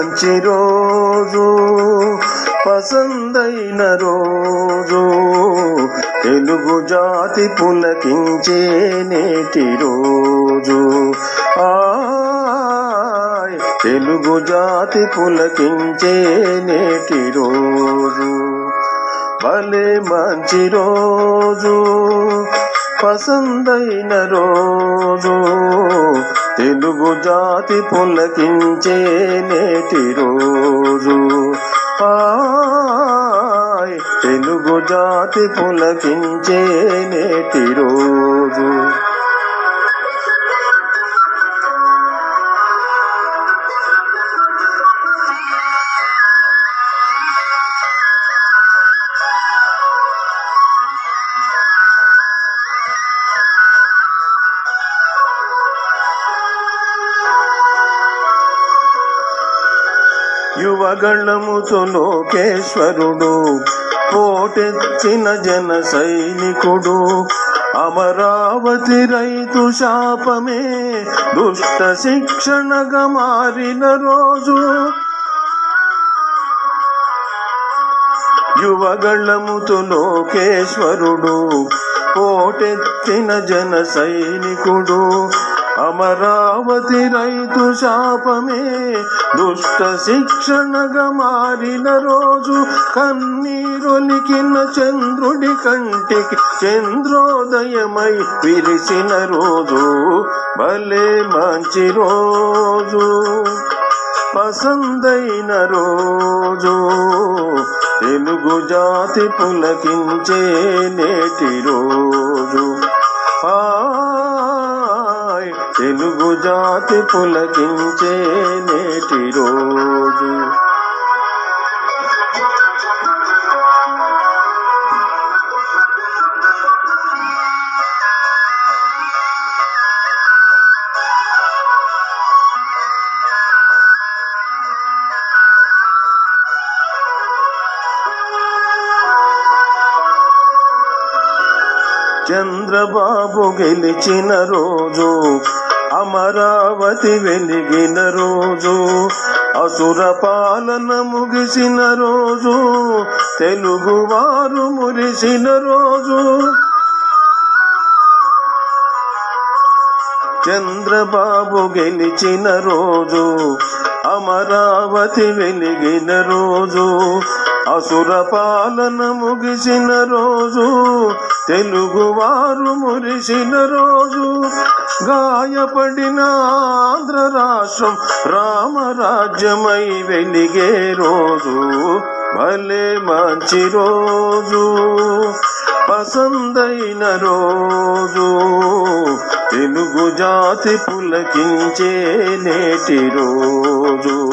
మంచి రోజు, పసందైన రోజు, తెలుగు జాతి పులకించే నేటి రోజు. తెలుగు జాతి పులకించే నేటి రోజు. భలే మంచి రోజు, పసందైన రోజు, తెలుగు జాతి పులకించే నేటి రోజు. తెలుగు జాతి పులకించే నేటి రోజు. యువగళముతో లోకేశ్వరుడు, పోటెత్తిన జన సైనికుడు, అమరావతి రైతు శాపమే దుష్ట శిక్షణగా మారిన రోజు. యువగళముతో లోకేశ్వరుడు, పోటెత్తిన జన సైనికుడు, అమరావతి రైతు శాపమే దుష్ట శిక్షణగా మారిన రోజు. కన్నీరొలికిన చంద్రుడి కంటికి చంద్రోదయమై విరిసిన రోజు. భలే మంచి రోజు, పసందైన రోజు, తెలుగు జాతి పులకించే నేటి రోజు. తెలుగు జాతి పులకించే నేటి రోజు. చంద్రబాబు గెలిచిన రోజు, అమరావతి వెలిగిన రోజు, అసుర పాలన ముగిసిన రోజు, తెలుగువారు మురిసిన రోజు. చంద్రబాబు గెలిచిన రోజు, అమరావతి వెలిగిన రోజు, అసుర పాలన ముగిసిన రోజు, తెలుగువారు మురిసిన రోజు. గాయపడిన ఆంధ్ర రాష్ట్రం రామరాజ్యమై వెలిగే రోజు. భలే మంచి రోజు, పసందైన రోజు, తెలుగు జాతి పులకించే నేటి రోజు.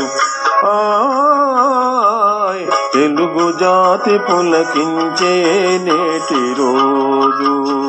తెలుగు జాతి పులకించే నేటి రోజు.